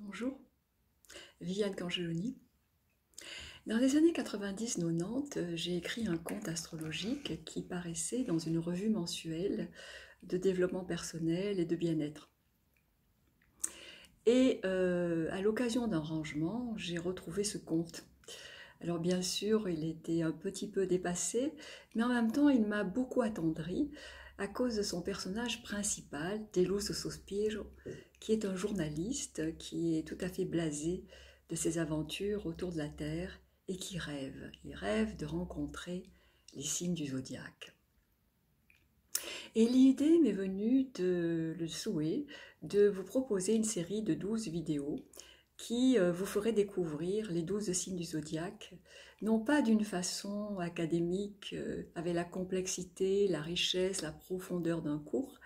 Bonjour, Viviane Cangeloni. Dans les années 90-90, j'ai écrit un conte astrologique qui paraissait dans une revue mensuelle de développement personnel et de bien-être. Et à l'occasion d'un rangement, j'ai retrouvé ce conte. Alors bien sûr, il était un petit peu dépassé, mais en même temps, il m'a beaucoup attendri à cause de son personnage principal, Deluso Sospiro, qui est un journaliste qui est tout à fait blasé de ses aventures autour de la Terre et qui rêve. Il rêve de rencontrer les signes du zodiaque. Et l'idée m'est venue le souhait de vous proposer une série de 12 vidéos qui vous ferait découvrir les 12 signes du zodiaque, non pas d'une façon académique, avec la complexité, la richesse, la profondeur d'un cours,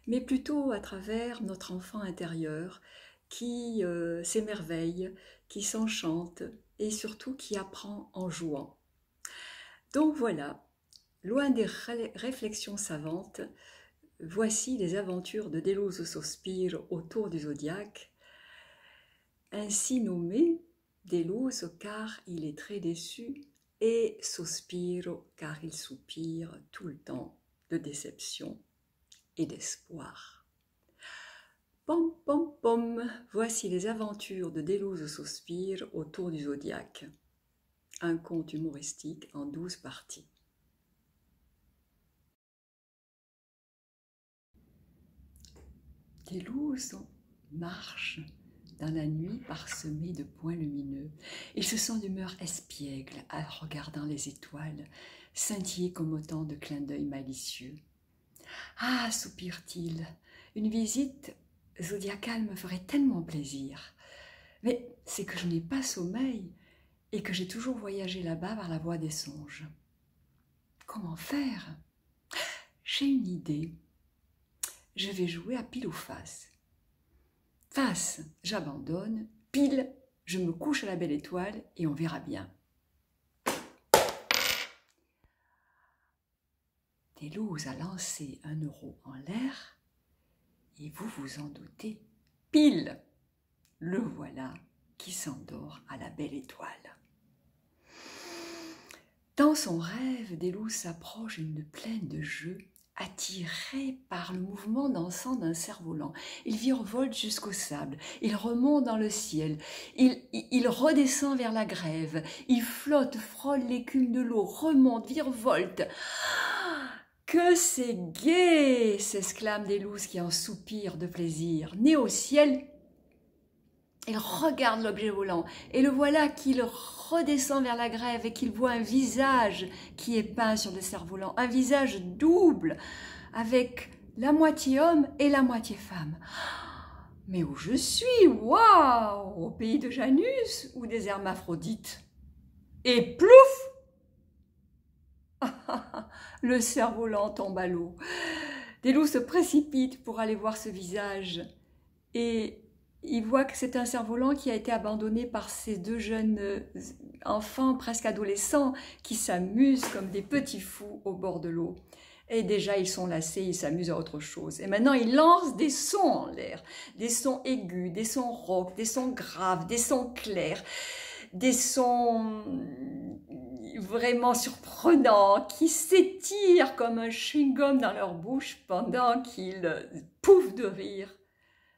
mais plutôt à travers notre enfant intérieur qui s'émerveille, qui s'enchante et surtout qui apprend en jouant. Donc voilà, loin des réflexions savantes, voici les aventures de Deluso Sospiro autour du zodiaque, ainsi nommé Deluso car il est très déçu et Sospiro car il soupire tout le temps de déception et d'espoir. Pom pom pom, voici les aventures de Deluso Sospiro autour du zodiaque. Un conte humoristique en 12 parties. Deluso marche dans la nuit parsemée de points lumineux. Il se sent d'humeur espiègle en regardant les étoiles, scintiller comme autant de clins d'œil malicieux. « Ah, soupire-t-il, une visite zodiacale me ferait tellement plaisir. Mais c'est que je n'ai pas sommeil et que j'ai toujours voyagé là-bas par la voie des songes. Comment faire? J'ai une idée. Je vais jouer à pile ou face. Face, j'abandonne. Pile, je me couche à la belle étoile et on verra bien. » Deluso a lancé 1 euro en l'air et vous vous en doutez, pile, le voilà qui s'endort à la belle étoile. Dans son rêve, Deluso s'approche d'une plaine de jeux, attiré par le mouvement dansant d'un cerf-volant. Il virevolte jusqu'au sable, il remonte dans le ciel, il redescend vers la grève, il flotte, frôle l'écume de l'eau, remonte, virevolte. « Que c'est gai !» s'exclame Deluso qui en soupire de plaisir. Né au ciel, il regarde l'objet volant et le voilà qu'il redescend vers la grève et qu'il voit un visage qui est peint sur le cerf-volant, un visage double avec la moitié homme et la moitié femme. Mais où je suis? Waouh! Au pays de Janus ou des hermaphrodites? Et plouf! Le cerf-volant tombe à l'eau. Deluso se précipite pour aller voir ce visage et il voit que c'est un cerf-volant qui a été abandonné par ces 2 jeunes enfants presque adolescents qui s'amusent comme des petits fous au bord de l'eau. Et déjà ils sont lassés, ils s'amusent à autre chose. Et maintenant ils lancent des sons en l'air, des sons aigus, des sons rauques, des sons graves, des sons clairs, des sons vraiment surprenants qui s'étirent comme un chewing-gum dans leur bouche pendant qu'ils pouffent de rire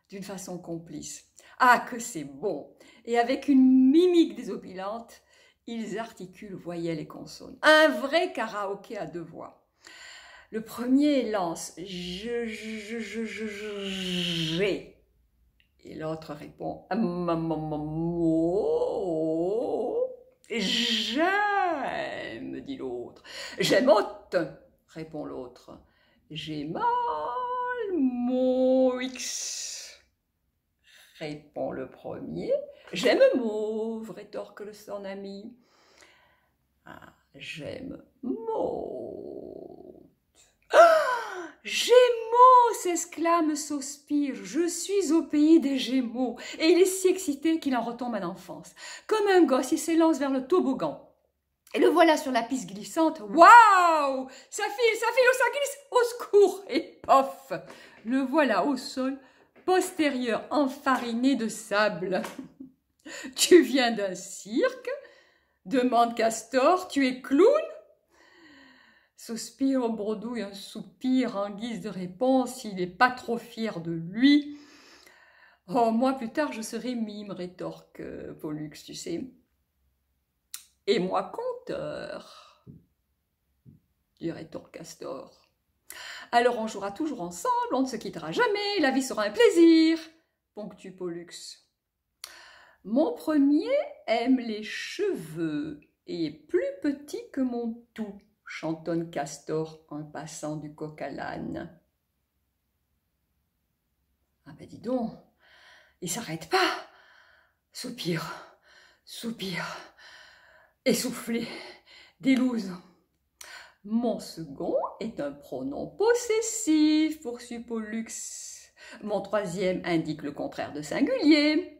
d'une façon complice. Ah, que c'est bon! Et avec une mimique désobéissante, ils articulent voyelles et consonnes. Un vrai karaoké à 2 voix. Le premier lance « j'ai » et l'autre répond « j'aime » dit l'autre. « J'aimote » répond l'autre. « J'ai mal mon X » répond le premier. « J'aime mauve » rétorque son ami. « Ah, j'aime mauve. »« Ah, Gémeaux !» s'exclame Sospiro. « Je suis au pays des Gémeaux. » Et il est si excité qu'il en retombe en enfance. Comme un gosse, il s'élance vers le toboggan. Et le voilà sur la piste glissante. Waouh! Ça file, ça glisse, au secours! Et pof! Le voilà au sol, postérieur enfariné de sable. Tu viens d'un cirque? Demande Castor, tu es clown? Sospiro bredouille un soupir en guise de réponse, il n'est pas trop fier de lui. Oh, moi plus tard je serai mime, rétorque Pollux, tu sais. Et moi conteur, dit rétorque Castor. Alors on jouera toujours ensemble, on ne se quittera jamais, la vie sera un plaisir, ponctue Pollux. Mon premier aime les cheveux et est plus petit que mon tout, chantonne Castor en passant du coq à l'âne. Ah ben dis donc, il s'arrête pas, soupire, essoufflé, délouse. Mon second est un pronom possessif, poursuit Pollux. Mon troisième indique le contraire de singulier.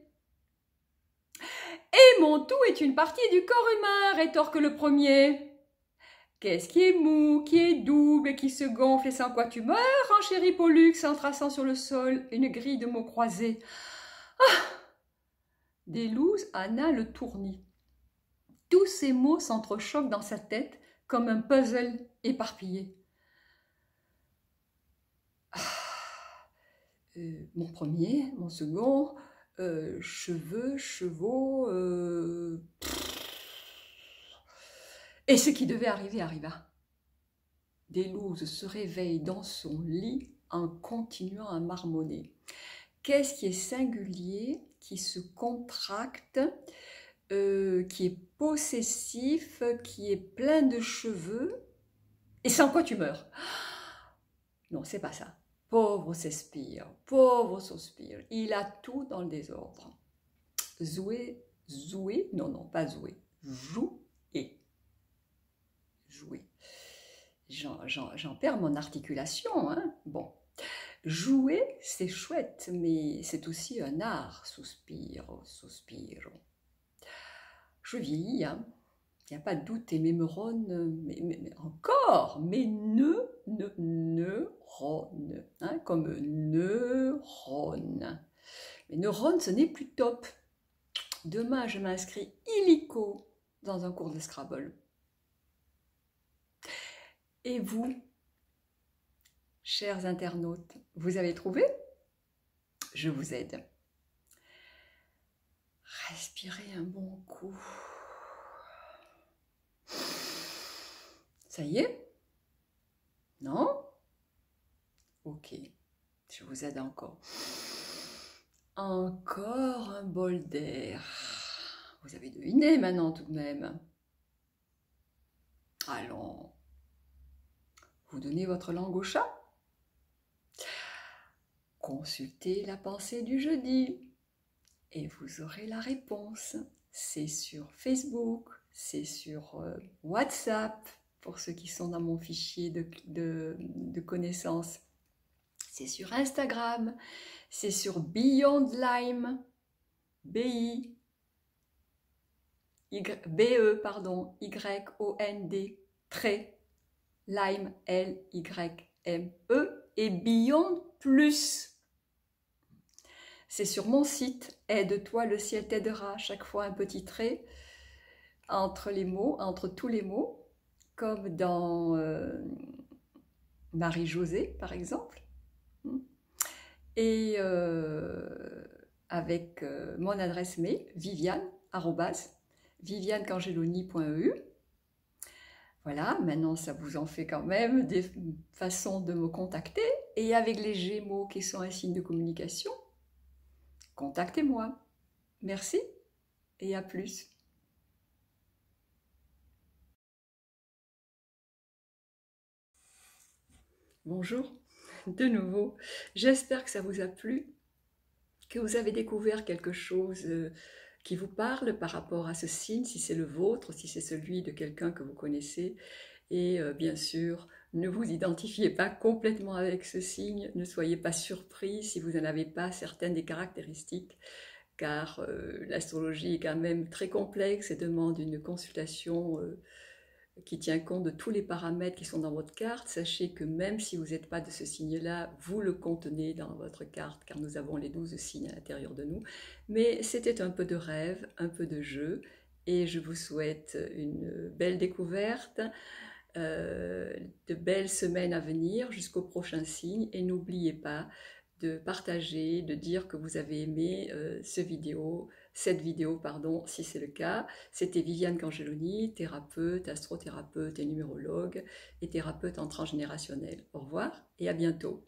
Et mon tout est une partie du corps humain, rétorque le premier. Qu'est-ce qui est mou, qui est double et qui se gonfle et sans quoi tu meurs, enchérit Pollux en traçant sur le sol une grille de mots croisés. Ah! Délouse Anna le tournis. Tous ces mots s'entrechoquent dans sa tête comme un puzzle éparpillé. Mon premier, mon second, cheveux, chevaux... Et ce qui devait arriver arriva. Délouse se réveille dans son lit en continuant à marmonner. Qu'est-ce qui est singulier, qui se contracte, qui est possessif, qui est plein de cheveux, et sans quoi tu meurs? Non, c'est pas ça. Pauvre Shakespeare, pauvre Shakespeare, il a tout dans le désordre. Jouer, non, pas jouer, jouer. J'en perds mon articulation, hein. Bon, jouer, c'est chouette, mais c'est aussi un art, Suspiro. Je vieillis, hein. Il n'y a pas de doute, et mes neurones, mais encore, mes neurones, hein, comme neurones. Mes neurones, ce n'est plus top. Demain, je m'inscris illico dans un cours de Scrabble. Et vous, chers internautes, vous avez trouvé? Je vous aide. Respirez un bon coup. Ça y est? Non? Ok, je vous aide encore. Encore un bol d'air. Vous avez deviné maintenant tout de même. Allons. Vous donnez votre langue au chat? Consultez la pensée du jeudi et vous aurez la réponse. C'est sur Facebook, c'est sur WhatsApp, pour ceux qui sont dans mon fichier de connaissances. C'est sur Instagram, c'est sur Beyond Lyme, Y-O-N-D, Lyme, L-Y-M-E, et Beyond Plus. C'est sur mon site, Aide-toi, le ciel t'aidera, chaque fois un petit trait entre les mots, entre tous les mots, comme dans Marie-Josée, par exemple. Et avec mon adresse mail, viviane@vivianecangeloni.eu. Voilà, maintenant ça vous en fait quand même des façons de me contacter. Et avec les Gémeaux qui sont un signe de communication, contactez-moi. Merci et à plus. Bonjour, de nouveau. J'espère que ça vous a plu, que vous avez découvert quelque chose qui vous parle par rapport à ce signe, si c'est le vôtre, si c'est celui de quelqu'un que vous connaissez. Et bien sûr, ne vous identifiez pas complètement avec ce signe, ne soyez pas surpris si vous n'en avez pas certaines des caractéristiques, car l'astrologie est quand même très complexe et demande une consultation qui tient compte de tous les paramètres qui sont dans votre carte. Sachez que même si vous n'êtes pas de ce signe-là, vous le contenez dans votre carte, car nous avons les 12 signes à l'intérieur de nous. Mais c'était un peu de rêve, un peu de jeu, et je vous souhaite une belle découverte, de belles semaines à venir jusqu'au prochain signe, et n'oubliez pas de partager, de dire que vous avez aimé cette vidéo, pardon, si c'est le cas. C'était Viviane Cangeloni, thérapeute, astrothérapeute et numérologue, et thérapeute en transgénérationnel. Au revoir et à bientôt.